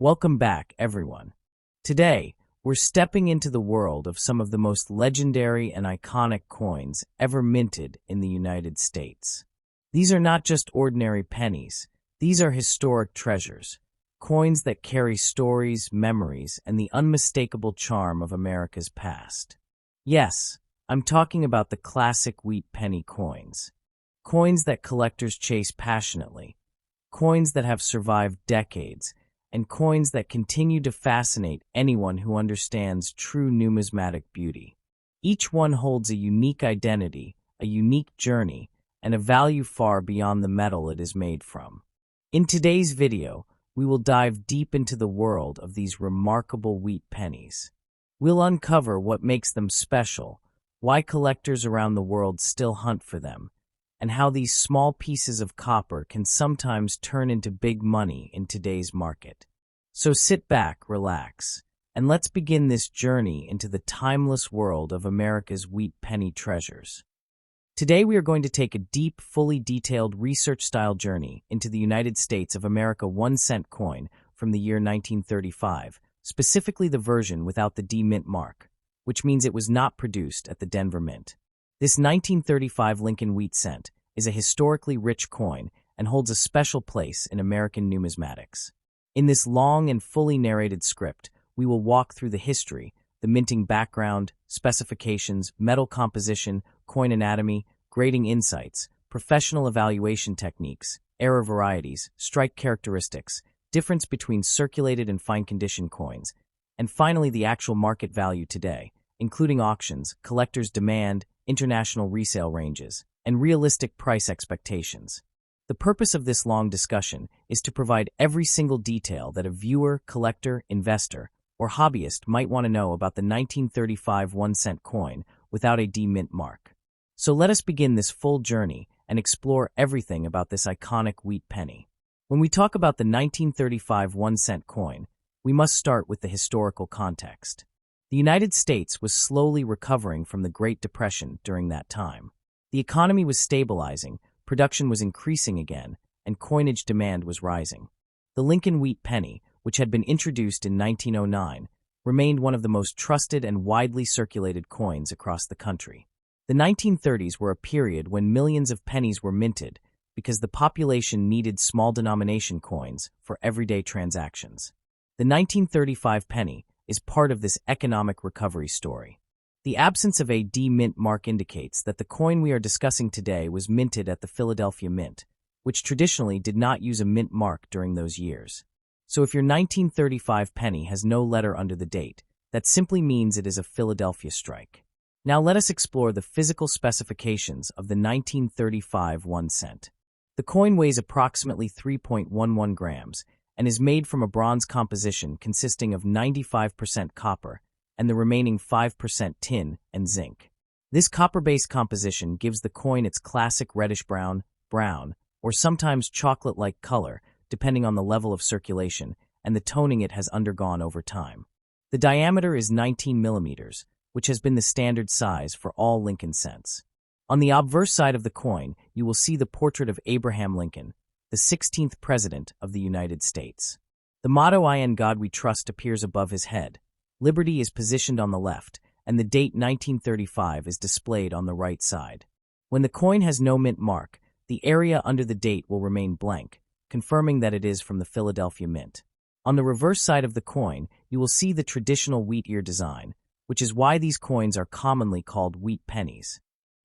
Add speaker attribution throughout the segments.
Speaker 1: Welcome back, everyone. Today, we're stepping into the world of some of the most legendary and iconic coins ever minted in the United States. These are not just ordinary pennies. These are historic treasures, coins that carry stories, memories, and the unmistakable charm of America's past. Yes, I'm talking about the classic wheat penny coins. Coins that collectors chase passionately, coins that have survived decades, and coins that continue to fascinate anyone who understands true numismatic beauty. Each one holds a unique identity, a unique journey, and a value far beyond the metal it is made from. In today's video, we will dive deep into the world of these remarkable wheat pennies. We'll uncover what makes them special, why collectors around the world still hunt for them, and how these small pieces of copper can sometimes turn into big money in today's market. So sit back, relax, and let's begin this journey into the timeless world of America's wheat penny treasures. Today we are going to take a deep, fully detailed research-style journey into the United States of America 1-cent coin from the year 1935, specifically the version without the D Mint mark, which means it was not produced at the Denver Mint. This 1935 Lincoln wheat cent is a historically rich coin and holds a special place in American numismatics. In this long and fully narrated script, we will walk through the history, the minting background, specifications, metal composition, coin anatomy, grading insights, professional evaluation techniques, error varieties, strike characteristics, difference between circulated and fine-condition coins, and finally the actual market value today, including auctions, collectors' demand, international resale ranges, and realistic price expectations. The purpose of this long discussion is to provide every single detail that a viewer, collector, investor, or hobbyist might want to know about the 1935 1-cent coin without a D Mint mark. So let us begin this full journey and explore everything about this iconic wheat penny. When we talk about the 1935 1-cent coin, we must start with the historical context. The United States was slowly recovering from the Great Depression during that time. The economy was stabilizing, production was increasing again, and coinage demand was rising. The Lincoln wheat penny, which had been introduced in 1909, remained one of the most trusted and widely circulated coins across the country. The 1930s were a period when millions of pennies were minted because the population needed small denomination coins for everyday transactions. The 1935 penny is part of this economic recovery story. The absence of a D Mint mark indicates that the coin we are discussing today was minted at the Philadelphia Mint, which traditionally did not use a mint mark during those years. So if your 1935 penny has no letter under the date, that simply means it is a Philadelphia strike. Now let us explore the physical specifications of the 1935 1 cent. The coin weighs approximately 3.11 grams and is made from a bronze composition consisting of 95% copper and the remaining 5% tin and zinc. This copper-based composition gives the coin its classic reddish-brown, brown, or sometimes chocolate-like color, depending on the level of circulation and the toning it has undergone over time. The diameter is 19 millimeters, which has been the standard size for all Lincoln cents. On the obverse side of the coin, you will see the portrait of Abraham Lincoln, the 16th President of the United States. The motto "In God We Trust" appears above his head. Liberty is positioned on the left, and the date 1935 is displayed on the right side. When the coin has no mint mark, the area under the date will remain blank, confirming that it is from the Philadelphia Mint. On the reverse side of the coin, you will see the traditional wheat ear design, which is why these coins are commonly called wheat pennies.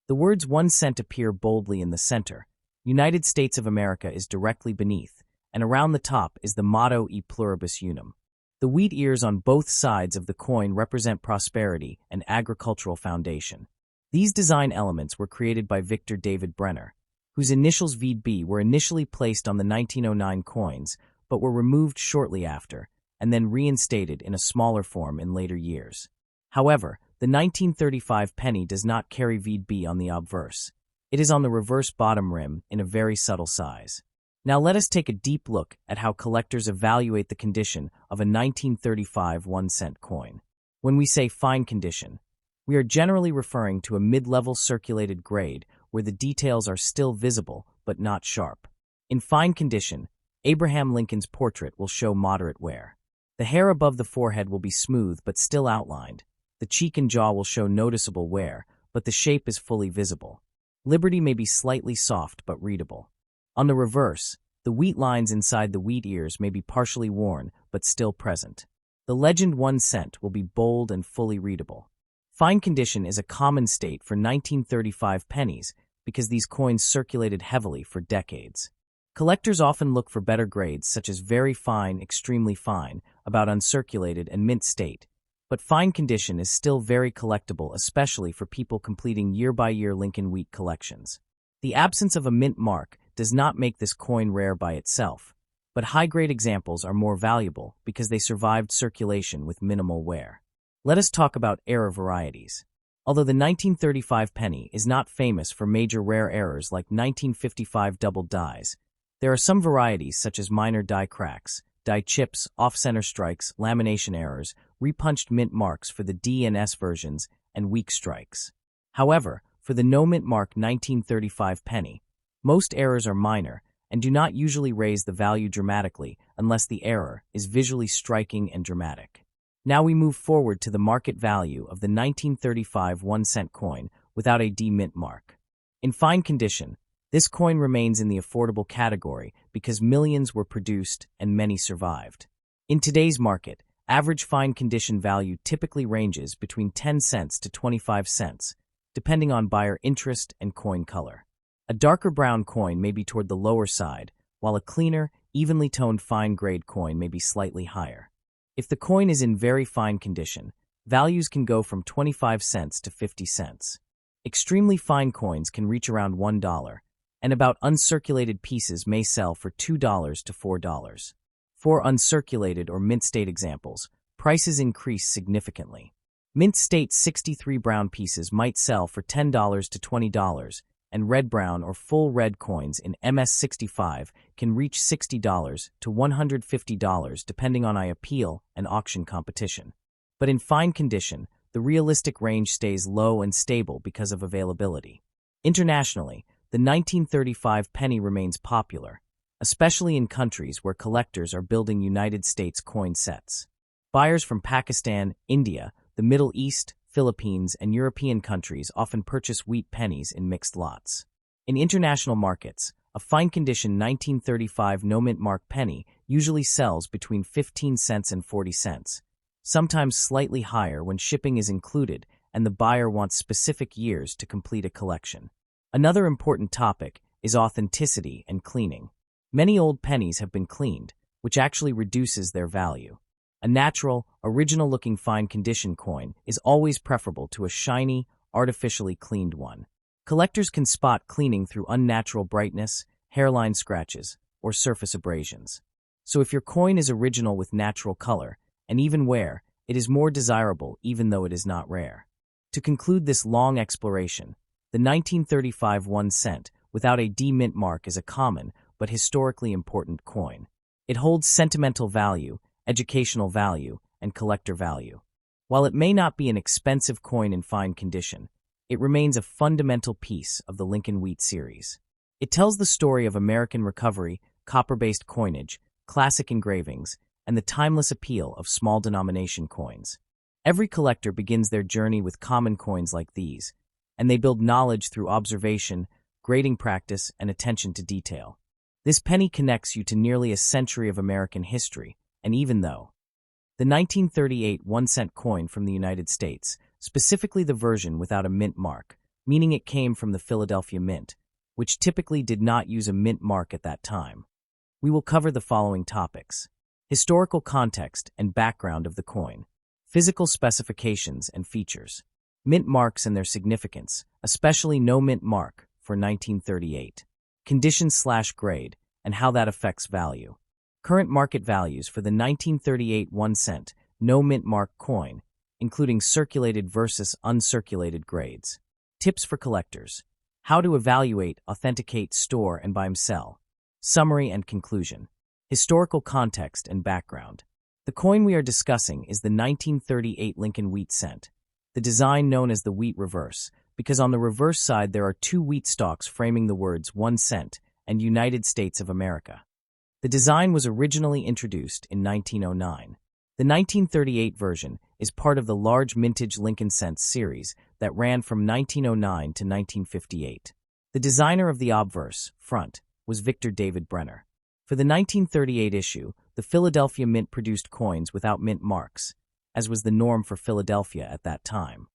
Speaker 1: The words 1 cent appear boldly in the center. United States of America is directly beneath, and around the top is the motto E Pluribus Unum. The wheat ears on both sides of the coin represent prosperity and agricultural foundation. These design elements were created by Victor David Brenner, whose initials VB were initially placed on the 1909 coins, but were removed shortly after, and then reinstated in a smaller form in later years. However, the 1935 penny does not carry VB on the obverse. It is on the reverse bottom rim in a very subtle size. Now let us take a deep look at how collectors evaluate the condition of a 1935 1-cent coin. When we say fine condition, we are generally referring to a mid-level circulated grade where the details are still visible but not sharp. In fine condition, Abraham Lincoln's portrait will show moderate wear. The hair above the forehead will be smooth but still outlined. The cheek and jaw will show noticeable wear, but the shape is fully visible. Liberty may be slightly soft but readable. On the reverse, the wheat lines inside the wheat ears may be partially worn but still present. The legend 1 cent will be bold and fully readable. Fine condition is a common state for 1935 pennies because these coins circulated heavily for decades. Collectors often look for better grades such as very fine, extremely fine, about uncirculated, and mint state, but fine condition is still very collectible, especially for people completing year-by-year Lincoln wheat collections. The absence of a mint mark does not make this coin rare by itself, but high-grade examples are more valuable because they survived circulation with minimal wear. Let us talk about error varieties. Although the 1935 penny is not famous for major rare errors like 1955 double dies, there are some varieties such as minor die cracks, die chips, off-center strikes, lamination errors, repunched mint marks for the D and S versions, and weak strikes. However, for the no mint mark 1935 penny, most errors are minor and do not usually raise the value dramatically unless the error is visually striking and dramatic. Now we move forward to the market value of the 1935 1-cent coin without a D mint mark. In fine condition, this coin remains in the affordable category because millions were produced and many survived. In today's market, average fine condition value typically ranges between 10 cents to 25 cents, depending on buyer interest and coin color. A darker brown coin may be toward the lower side, while a cleaner, evenly toned fine-grade coin may be slightly higher. If the coin is in very fine condition, values can go from 25 cents to 50 cents. Extremely fine coins can reach around $1, and about uncirculated pieces may sell for $2 to $4. For uncirculated or mint state examples, prices increase significantly. Mint state 63 brown pieces might sell for $10 to $20, and red brown or full red coins in MS65 can reach $60 to $150 depending on appeal and auction competition. But in fine condition, the realistic range stays low and stable because of availability. Internationally, the 1935 penny remains popular, especially in countries where collectors are building United States coin sets. Buyers from Pakistan, India, the Middle East, Philippines, and European countries often purchase wheat pennies in mixed lots. In international markets, a fine-condition 1935 no-mint mark penny usually sells between 15 cents and 40 cents, sometimes slightly higher when shipping is included and the buyer wants specific years to complete a collection. Another important topic is authenticity and cleaning. Many old pennies have been cleaned, which actually reduces their value. A natural, original-looking fine-condition coin is always preferable to a shiny, artificially cleaned one. Collectors can spot cleaning through unnatural brightness, hairline scratches, or surface abrasions. So if your coin is original with natural color, and even wear, it is more desirable even though it is not rare. To conclude this long exploration, the 1935 1 cent without a D mint mark is a common but historically important coin. It holds sentimental value, educational value, and collector value. While it may not be an expensive coin in fine condition, it remains a fundamental piece of the Lincoln Wheat series. It tells the story of American recovery, copper-based coinage, classic engravings, and the timeless appeal of small denomination coins. Every collector begins their journey with common coins like these, and they build knowledge through observation, grading practice, and attention to detail. This penny connects you to nearly a century of American history, and even though the 1938 1-cent coin from the United States, specifically the version without a mint mark, meaning it came from the Philadelphia Mint, which typically did not use a mint mark at that time. We will cover the following topics: historical context and background of the coin, physical specifications and features, mint marks and their significance, especially no mint mark for 1938, condition/grade, and how that affects value. Current market values for the 1938 1-cent no mint mark coin, including circulated versus uncirculated grades. Tips for collectors: how to evaluate, authenticate, store, and buy and sell. Summary and conclusion. Historical context and background. The coin we are discussing is the 1938 Lincoln Wheat cent, the design known as the wheat reverse, because on the reverse side there are two wheat stalks framing the words 1 cent and United States of America. The design was originally introduced in 1909. The 1938 version is part of the large Mintage Lincoln Cents series that ran from 1909 to 1958. The designer of the obverse, front, was Victor David Brenner. For the 1938 issue, the Philadelphia Mint produced coins without mint marks, as was the norm for Philadelphia at that time.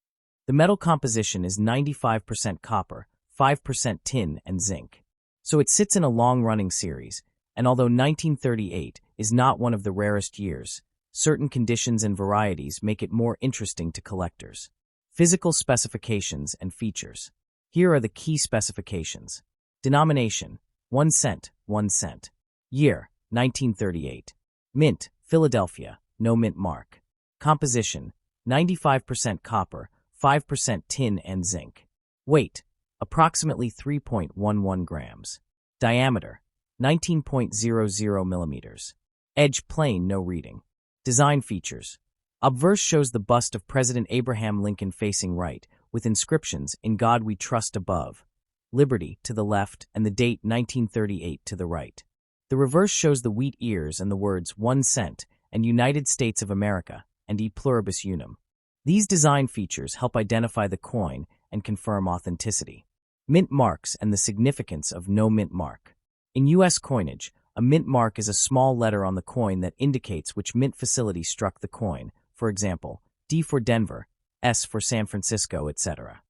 Speaker 1: The metal composition is 95% copper, 5% tin, and zinc. So it sits in a long-running series, and although 1938 is not one of the rarest years, certain conditions and varieties make it more interesting to collectors. Physical specifications and features. Here are the key specifications. Denomination, 1 cent, 1 cent. Year, 1938. Mint, Philadelphia, no mint mark. Composition, 95% copper, 5% tin and zinc. Weight, approximately 3.11 grams. Diameter, 19.00 millimeters. Edge plain, no reading. Design features. Obverse shows the bust of President Abraham Lincoln facing right, with inscriptions, "In God We Trust" above, "Liberty" to the left, and the date 1938 to the right. The reverse shows the wheat ears and the words 1 cent and United States of America and E pluribus unum. These design features help identify the coin and confirm authenticity. Mint marks and the significance of no mint mark. In U.S. coinage, a mint mark is a small letter on the coin that indicates which mint facility struck the coin, for example, D for Denver, S for San Francisco, etc.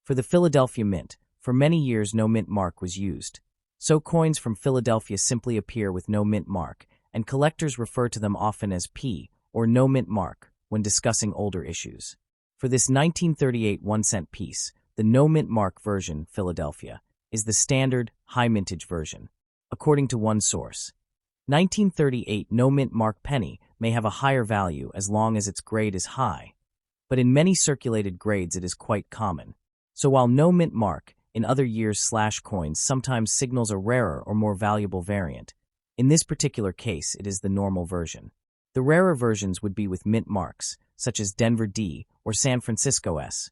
Speaker 1: For the Philadelphia Mint, for many years no mint mark was used. So coins from Philadelphia simply appear with no mint mark, and collectors refer to them often as P or no mint mark when discussing older issues. For this 1938 1-cent piece, the no mint mark version, Philadelphia, is the standard, high mintage version. According to one source, 1938 no mint mark penny may have a higher value as long as its grade is high, but in many circulated grades it is quite common. So while no mint mark in other years' coins sometimes signals a rarer or more valuable variant, in this particular case it is the normal version. The rarer versions would be with mint marks, such as Denver D or San Francisco S,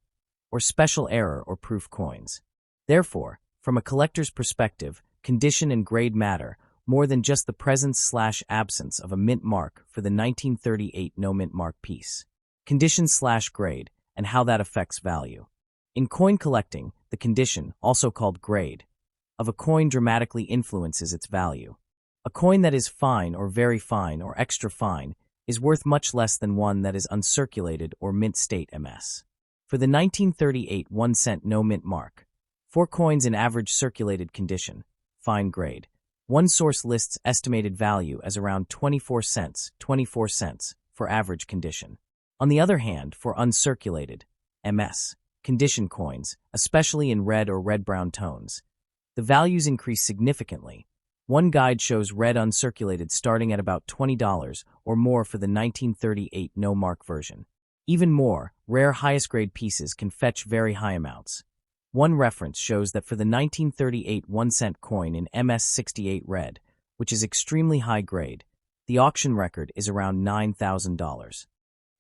Speaker 1: or special error or proof coins. Therefore, from a collector's perspective, condition and grade matter more than just the presence/absence of a mint mark for the 1938 no mint mark piece. Condition/grade and how that affects value. In coin collecting, the condition, also called grade, of a coin dramatically influences its value. A coin that is fine or very fine or extra fine is worth much less than one that is uncirculated or mint state MS. For the 1938 1-cent no mint mark, 4 coins in average circulated condition, fine grade, one source lists estimated value as around 24 cents for average condition. On the other hand, for uncirculated MS condition coins, especially in red or red-brown tones, the values increase significantly. One guide shows red uncirculated starting at about $20 or more for the 1938 no mark version. Even more, rare highest-grade pieces can fetch very high amounts. One reference shows that for the 1938 1-cent coin in MS-68 red, which is extremely high grade, the auction record is around $9,000.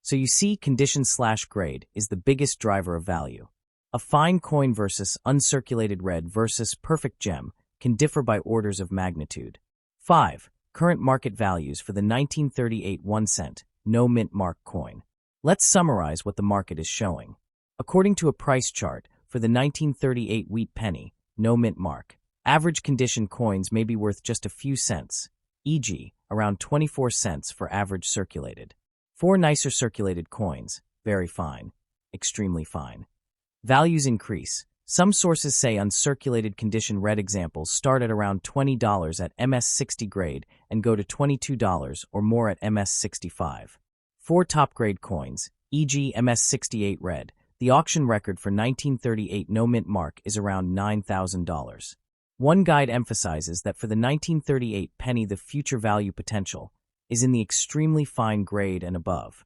Speaker 1: So you see, condition/grade is the biggest driver of value. A fine coin versus uncirculated red versus perfect gem can differ by orders of magnitude. 5. Current market values for the 1938 1-cent no mint mark coin. Let's summarize what the market is showing. According to a price chart, for the 1938 wheat penny, no mint mark, average condition coins may be worth just a few cents, e.g., around 24 cents for average circulated. 4 nicer circulated coins, very fine, extremely fine. Values increase. Some sources say uncirculated condition red examples start at around $20 at MS-60 grade and go to $22 or more at MS-65. 4 top-grade coins, e.g. MS-68 red, the auction record for 1938 no mint mark is around $9,000. One guide emphasizes that for the 1938 penny the future value potential is in the extremely fine grade and above.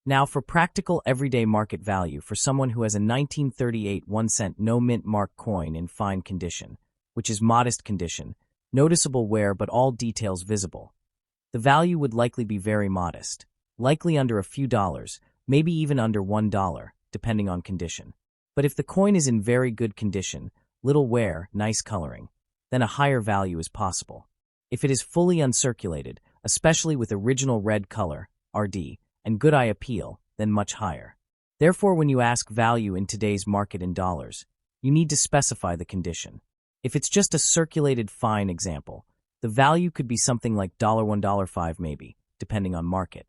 Speaker 1: Now for practical everyday market value for someone who has a 1938 1-cent no mint mark coin in fine condition, which is modest condition, noticeable wear but all details visible. The value would likely be very modest, likely under a few dollars, maybe even under $1, depending on condition. But if the coin is in very good condition, little wear, nice coloring, then a higher value is possible. If it is fully uncirculated, especially with original red color, RD, and good eye appeal, then much higher. Therefore, when you ask value in today's market in dollars, you need to specify the condition. If it's just a circulated fine example, the value could be something like $1, $5 maybe, depending on market.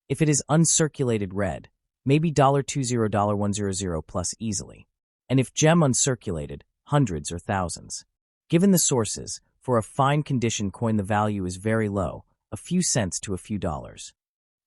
Speaker 1: If it is uncirculated red, maybe $20, $100 plus easily. And if gem uncirculated, hundreds or thousands. Given the sources, for a fine condition coin the value is very low, a few cents to a few dollars.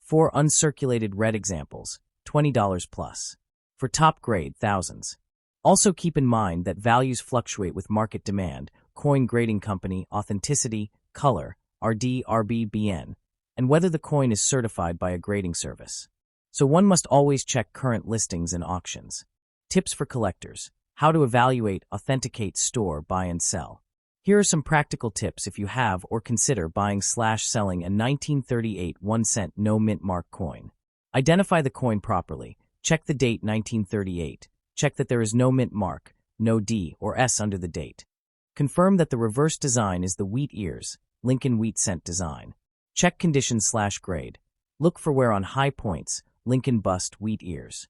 Speaker 1: For uncirculated red examples, $20 plus. For top grade, thousands. Also keep in mind that values fluctuate with market demand, coin grading company, authenticity, color, RD, RB, BN, and whether the coin is certified by a grading service. So one must always check current listings and auctions. Tips for collectors: how to evaluate, authenticate, store, buy and sell. Here are some practical tips if you have or consider buying/selling a 1938 1-cent no mint mark coin. Identify the coin properly. Check the date 1938. Check that there is no mint mark, no D or S under the date. Confirm that the reverse design is the wheat ears, Lincoln wheat cent design. Check condition/grade. Look for wear on high points, Lincoln bust wheat ears.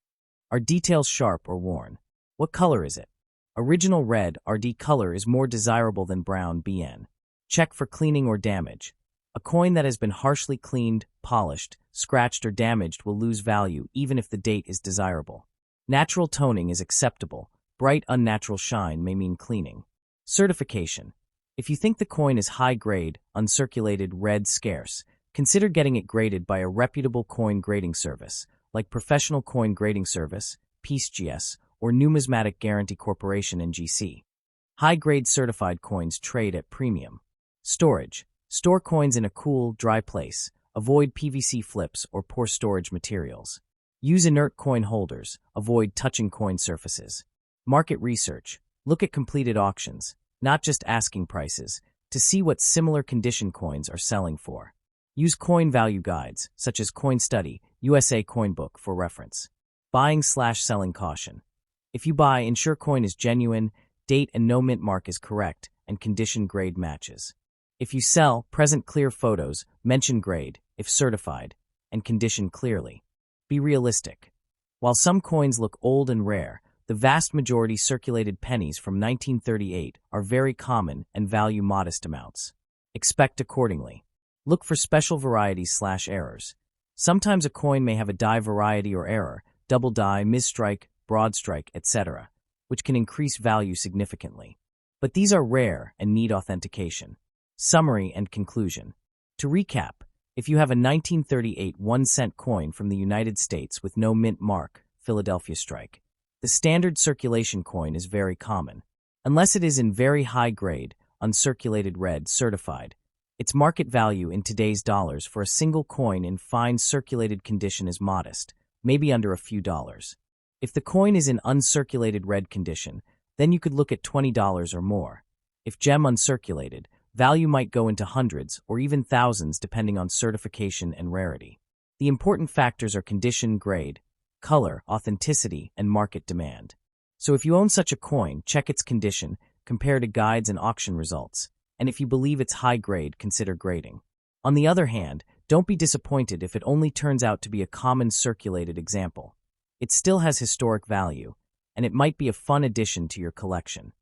Speaker 1: Are details sharp or worn? What color is it? Original red RD color is more desirable than brown BN. Check for cleaning or damage. A coin that has been harshly cleaned, polished, scratched or damaged will lose value even if the date is desirable. Natural toning is acceptable. Bright unnatural shine may mean cleaning. Certification. If you think the coin is high grade, uncirculated, red, scarce, consider getting it graded by a reputable coin grading service, like Professional Coin Grading Service, PCGS, or Numismatic Guarantee Corporation (NGC). High-grade certified coins trade at premium. Storage. Store coins in a cool, dry place. Avoid PVC flips or poor storage materials. Use inert coin holders. Avoid touching coin surfaces. Market research. Look at completed auctions, not just asking prices, to see what similar condition coins are selling for. Use coin value guides, such as Coin Study, USA Coin Book, for reference. Buying/selling caution. If you buy, ensure coin is genuine, date and no mint mark is correct, and condition grade matches. If you sell, present clear photos, mention grade, if certified, and condition clearly. Be realistic. While some coins look old and rare, the vast majority circulated pennies from 1938 are very common and value modest amounts. Expect accordingly. Look for special varieties/errors. Sometimes a coin may have a die variety or error, double die, misstrike, broad strike, etc., which can increase value significantly. But these are rare and need authentication. Summary and conclusion. To recap, if you have a 1938 1-cent coin from the United States with no mint mark, Philadelphia strike, the standard circulation coin is very common. Unless it is in very high grade, uncirculated red, certified, its market value in today's dollars for a single coin in fine circulated condition is modest, maybe under a few dollars. If the coin is in uncirculated red condition, then you could look at $20 or more. If gem uncirculated, value might go into hundreds or even thousands depending on certification and rarity. The important factors are condition, grade, color, authenticity, and market demand. So if you own such a coin, check its condition, compare to guides and auction results, and if you believe it's high grade, consider grading. On the other hand, don't be disappointed if it only turns out to be a common circulated example. It still has historic value, and it might be a fun addition to your collection.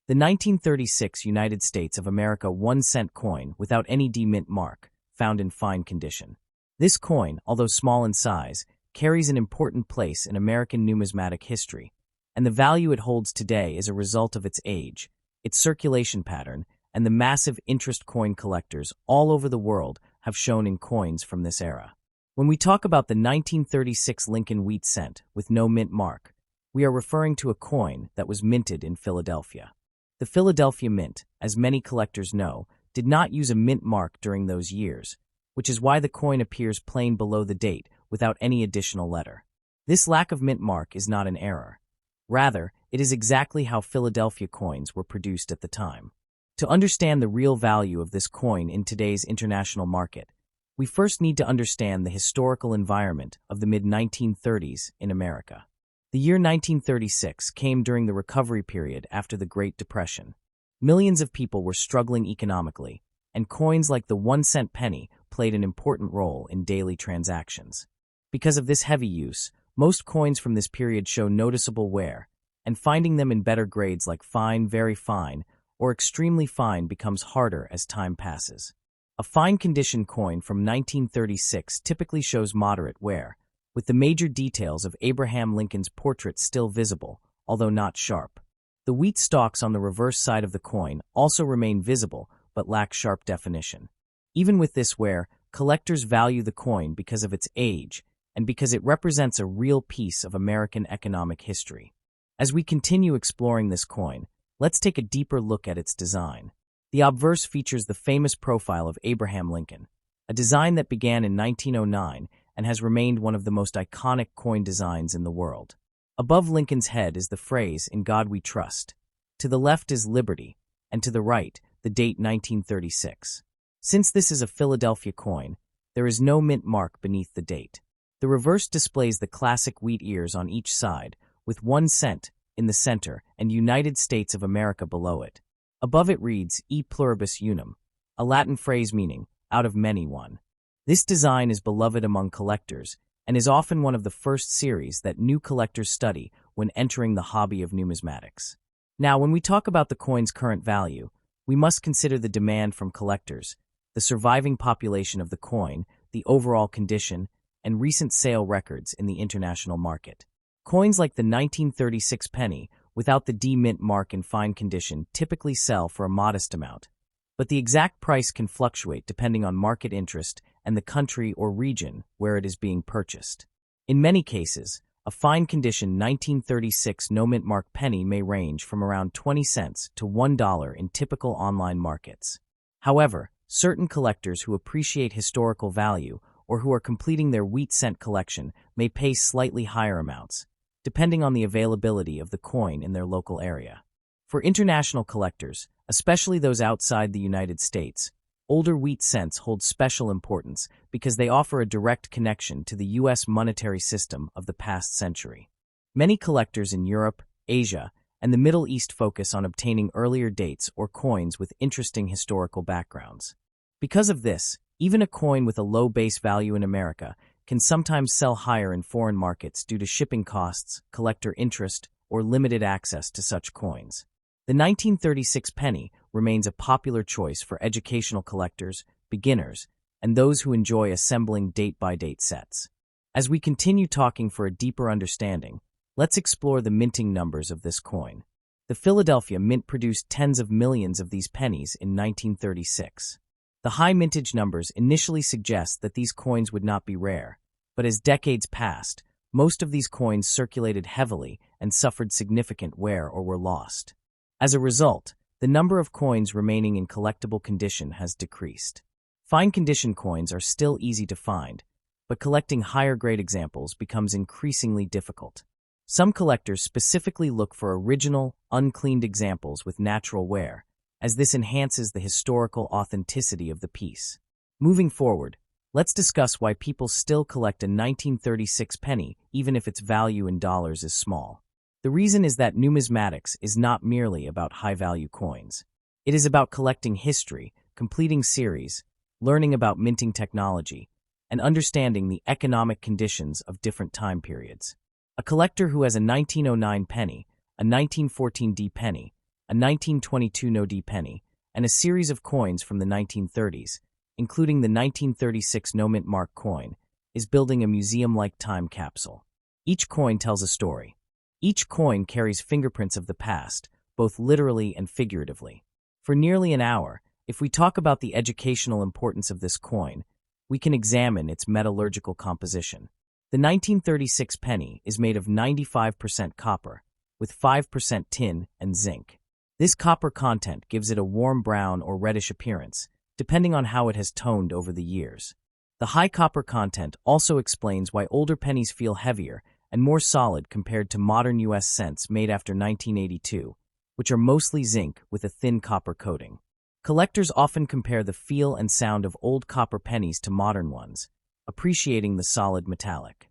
Speaker 1: The 1936 United States of America 1-cent coin without any D mint mark, found in fine condition. This coin, although small in size, carries an important place in American numismatic history, and the value it holds today is a result of its age, its circulation pattern, and the massive interest coin collectors all over the world have shown in coins from this era. When we talk about the 1936 Lincoln wheat cent with no mint mark, we are referring to a coin that was minted in Philadelphia. The Philadelphia Mint, as many collectors know, did not use a mint mark during those years, which is why the coin appears plain below the date without any additional letter. This lack of mint mark is not an error. Rather, it is exactly how Philadelphia coins were produced at the time. To understand the real value of this coin in today's international market, we first need to understand the historical environment of the mid-1930s in America. The year 1936 came during the recovery period after the Great Depression. Millions of people were struggling economically, and coins like the 1-cent penny played an important role in daily transactions. Because of this heavy use, most coins from this period show noticeable wear, and finding them in better grades like fine, very fine, or extremely fine becomes harder as time passes. A fine-condition coin from 1936 typically shows moderate wear, with the major details of Abraham Lincoln's portrait still visible, although not sharp. The wheat stalks on the reverse side of the coin also remain visible but lack sharp definition. Even with this wear, collectors value the coin because of its age and because it represents a real piece of American economic history. As we continue exploring this coin, let's take a deeper look at its design. The obverse features the famous profile of Abraham Lincoln, a design that began in 1909 and has remained one of the most iconic coin designs in the world. Above Lincoln's head is the phrase, "In God We Trust." To the left is Liberty, and to the right, the date 1936. Since this is a Philadelphia coin, there is no mint mark beneath the date. The reverse displays the classic wheat ears on each side, with 1 cent in the center and United States of America below it. Above it reads, "E pluribus unum," a Latin phrase meaning, "out of many one." This design is beloved among collectors and is often one of the first series that new collectors study when entering the hobby of numismatics. Now, when we talk about the coin's current value, we must consider the demand from collectors, the surviving population of the coin, the overall condition, and recent sale records in the international market. Coins like the 1936 penny, without the D mint mark in fine condition, typically sell for a modest amount, but the exact price can fluctuate depending on market interest and the country or region where it is being purchased. In many cases, a fine condition 1936 no mint mark penny may range from around 20 cents to $1 in typical online markets. However, certain collectors who appreciate historical value or who are completing their wheat cent collection may pay slightly higher amounts, depending on the availability of the coin in their local area. For international collectors, especially those outside the United States, older wheat cents hold special importance because they offer a direct connection to the U.S. monetary system of the past century. Many collectors in Europe, Asia, and the Middle East focus on obtaining earlier dates or coins with interesting historical backgrounds. Because of this, even a coin with a low base value in America can sometimes sell higher in foreign markets due to shipping costs, collector interest, or limited access to such coins. The 1936 penny remains a popular choice for educational collectors, beginners, and those who enjoy assembling date-by-date sets. As we continue talking for a deeper understanding, let's explore the minting numbers of this coin. The Philadelphia Mint produced tens of millions of these pennies in 1936. The high mintage numbers initially suggest that these coins would not be rare, but as decades passed, most of these coins circulated heavily and suffered significant wear or were lost. As a result, the number of coins remaining in collectible condition has decreased. Fine condition coins are still easy to find, but collecting higher grade examples becomes increasingly difficult. Some collectors specifically look for original, uncleaned examples with natural wear, as this enhances the historical authenticity of the piece. Moving forward, let's discuss why people still collect a 1936 penny even if its value in dollars is small. The reason is that numismatics is not merely about high-value coins. It is about collecting history, completing series, learning about minting technology, and understanding the economic conditions of different time periods. A collector who has a 1909 penny, a 1914 D penny, a 1922 no D penny, and a series of coins from the 1930s, including the 1936 no mint mark coin, is building a museum-like time capsule. Each coin tells a story. Each coin carries fingerprints of the past, both literally and figuratively. For nearly an hour, if we talk about the educational importance of this coin, we can examine its metallurgical composition. The 1936 penny is made of 95% copper, with 5% tin and zinc. This copper content gives it a warm brown or reddish appearance, depending on how it has toned over the years. The high copper content also explains why older pennies feel heavier and more solid compared to modern U.S. cents made after 1982, which are mostly zinc with a thin copper coating. Collectors often compare the feel and sound of old copper pennies to modern ones, appreciating the solid metallic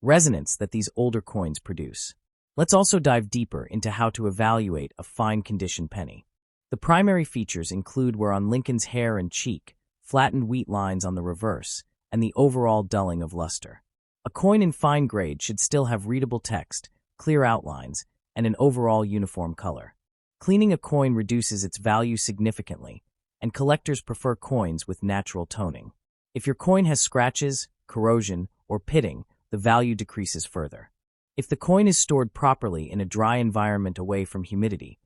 Speaker 1: resonance that these older coins produce. Let's also dive deeper into how to evaluate a fine condition penny. The primary features include wear on Lincoln's hair and cheek, flattened wheat lines on the reverse, and the overall dulling of luster. A coin in fine grade should still have readable text, clear outlines, and an overall uniform color. Cleaning a coin reduces its value significantly, and collectors prefer coins with natural toning. If your coin has scratches, corrosion, or pitting, the value decreases further. If the coin is stored properly in a dry environment away from humidity,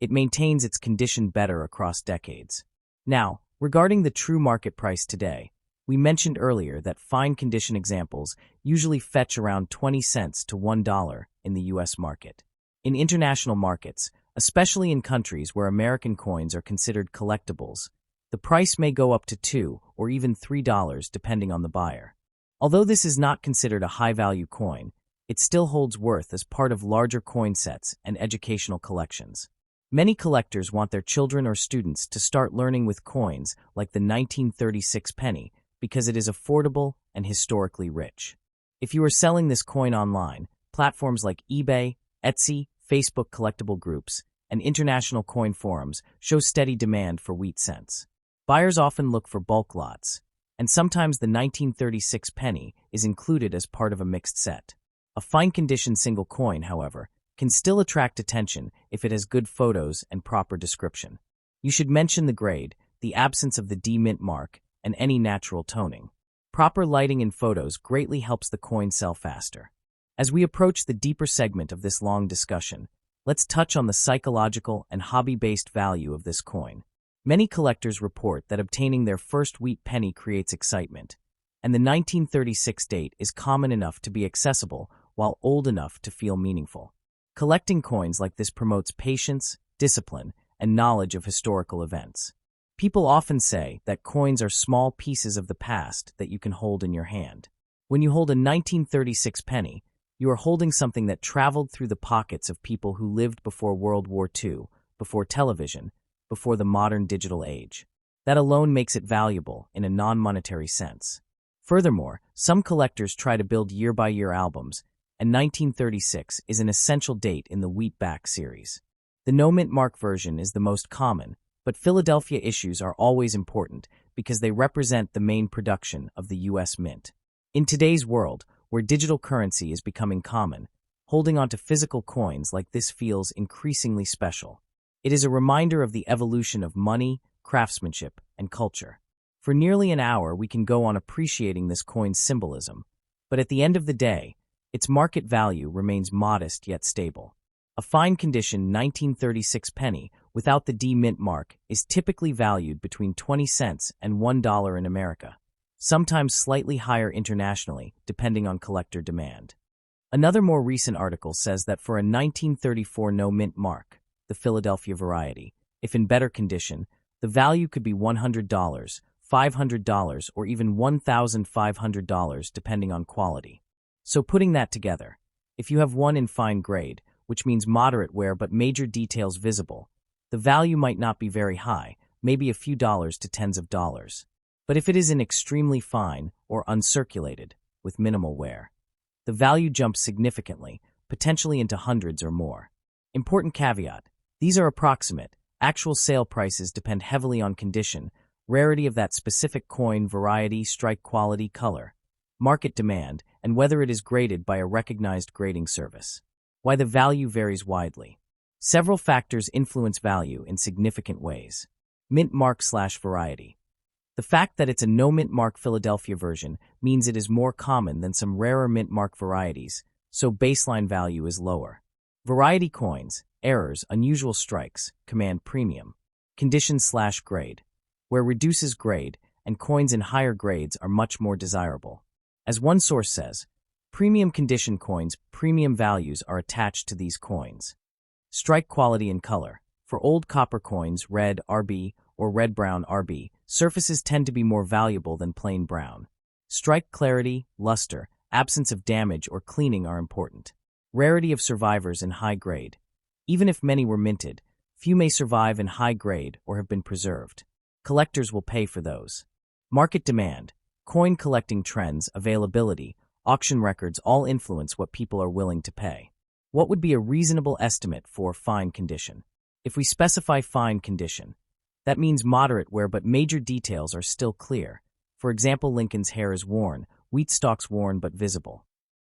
Speaker 1: it maintains its condition better across decades. Now, regarding the true market price today, we mentioned earlier that fine condition examples usually fetch around 20 cents to $1 in the US market. In international markets, especially in countries where American coins are considered collectibles, the price may go up to $2 or even $3 depending on the buyer. Although this is not considered a high-value coin, it still holds worth as part of larger coin sets and educational collections. Many collectors want their children or students to start learning with coins like the 1936 penny because it is affordable and historically rich. If you are selling this coin online, platforms like eBay, Etsy, Facebook collectible groups, and international coin forums show steady demand for wheat cents. Buyers often look for bulk lots, and sometimes the 1936 penny is included as part of a mixed set. A fine-condition single coin, however, can still attract attention if it has good photos and proper description. You should mention the grade, the absence of the D mint mark, and any natural toning. Proper lighting in photos greatly helps the coin sell faster. As we approach the deeper segment of this long discussion, let's touch on the psychological and hobby-based value of this coin. Many collectors report that obtaining their first wheat penny creates excitement, and the 1936 date is common enough to be accessible while old enough to feel meaningful. Collecting coins like this promotes patience, discipline, and knowledge of historical events. People often say that coins are small pieces of the past that you can hold in your hand. When you hold a 1936 penny, you are holding something that traveled through the pockets of people who lived before World War II, before television, before the modern digital age. That alone makes it valuable in a non-monetary sense. Furthermore, some collectors try to build year-by-year albums, and 1936 is an essential date in the Wheatback series. The no-mint mark version is the most common, but Philadelphia issues are always important because they represent the main production of the U.S. Mint. In today's world, where digital currency is becoming common, holding onto physical coins like this feels increasingly special. It is a reminder of the evolution of money, craftsmanship, and culture. For nearly an hour, we can go on appreciating this coin's symbolism, but at the end of the day, its market value remains modest yet stable. A fine-condition 1936 penny without the D mint mark is typically valued between 20 cents and $1 in America, sometimes slightly higher internationally depending on collector demand. Another more recent article says that for a 1934 no mint mark, the Philadelphia variety, if in better condition, the value could be $100, $500, or even $1,500 depending on quality. So putting that together, if you have one in fine grade, which means moderate wear but major details visible, the value might not be very high, maybe a few dollars to tens of dollars. But if it is in extremely fine or uncirculated, with minimal wear, the value jumps significantly, potentially into hundreds or more. Important caveat, these are approximate. Actual sale prices depend heavily on condition, rarity of that specific coin, variety, strike quality, color, market demand, and whether it is graded by a recognized grading service. Why the value varies widely. Several factors influence value in significant ways. Mint mark/variety. The fact that it's a no-mint mark Philadelphia version means it is more common than some rarer mint mark varieties, so baseline value is lower. Variety coins, errors, unusual strikes, command premium. Condition/grade, where reduces grade, and coins in higher grades are much more desirable. As one source says, premium condition coins, premium values are attached to these coins. Strike quality and color. For old copper coins, red RB or red-brown RB, surfaces tend to be more valuable than plain brown. Strike clarity, luster, absence of damage or cleaning are important. Rarity of survivors in high grade. Even if many were minted, few may survive in high grade or have been preserved. Collectors will pay for those. Market demand, coin collecting trends, availability, auction records all influence what people are willing to pay. What would be a reasonable estimate for fine condition? If we specify fine condition, that means moderate wear but major details are still clear. For example, Lincoln's hair is worn, wheat stalks worn but visible.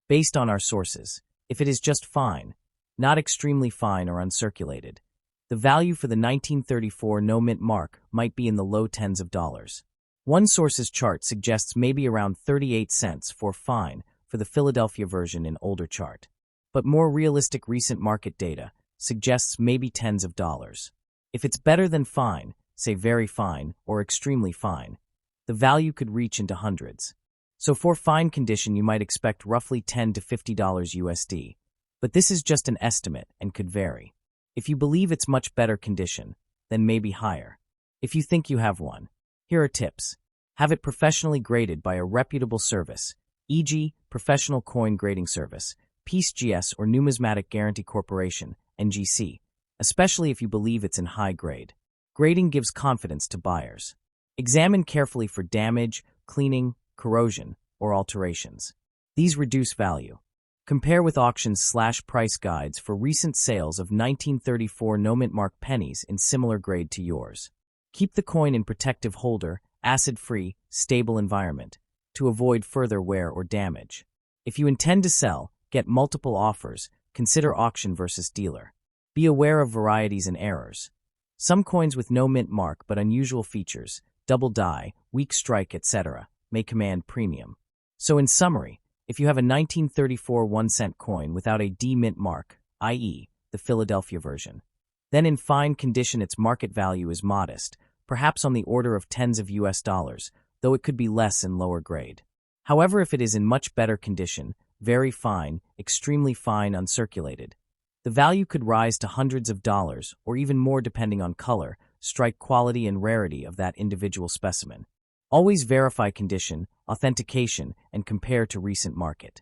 Speaker 1: Based on our sources, if it is just fine, not extremely fine or uncirculated, the value for the 1934 no-mint mark might be in the low tens of dollars. One source's chart suggests maybe around 38 cents for fine for the Philadelphia version in older chart. But more realistic recent market data suggests maybe tens of dollars. If it's better than fine, say very fine or extremely fine, the value could reach into hundreds. So for fine condition, you might expect roughly $10 to $50 USD. But this is just an estimate and could vary. If you believe it's much better condition, then maybe higher. If you think you have one, here are tips. Have it professionally graded by a reputable service, e.g., Professional Coin Grading Service, PGS, or Numismatic Guarantee Corporation, NGC, especially if you believe it's in high grade. Grading gives confidence to buyers. Examine carefully for damage, cleaning, corrosion, or alterations. These reduce value. Compare with auctions/price guides for recent sales of 1934 no-mint mark pennies in similar grade to yours. Keep the coin in protective holder, acid-free, stable environment to avoid further wear or damage. If you intend to sell, get multiple offers, consider auction versus dealer. Be aware of varieties and errors. Some coins with no mint mark but unusual features, double die, weak strike, etc., may command premium. So in summary, if you have a 1934 1-cent coin without a D mint mark, i.e., the Philadelphia version, then in fine condition its market value is modest, perhaps on the order of tens of US dollars, though it could be less in lower grade. However, if it is in much better condition, very fine, extremely fine uncirculated, the value could rise to hundreds of dollars or even more depending on color, strike quality, and rarity of that individual specimen. Always verify condition, authentication, and compare to recent market.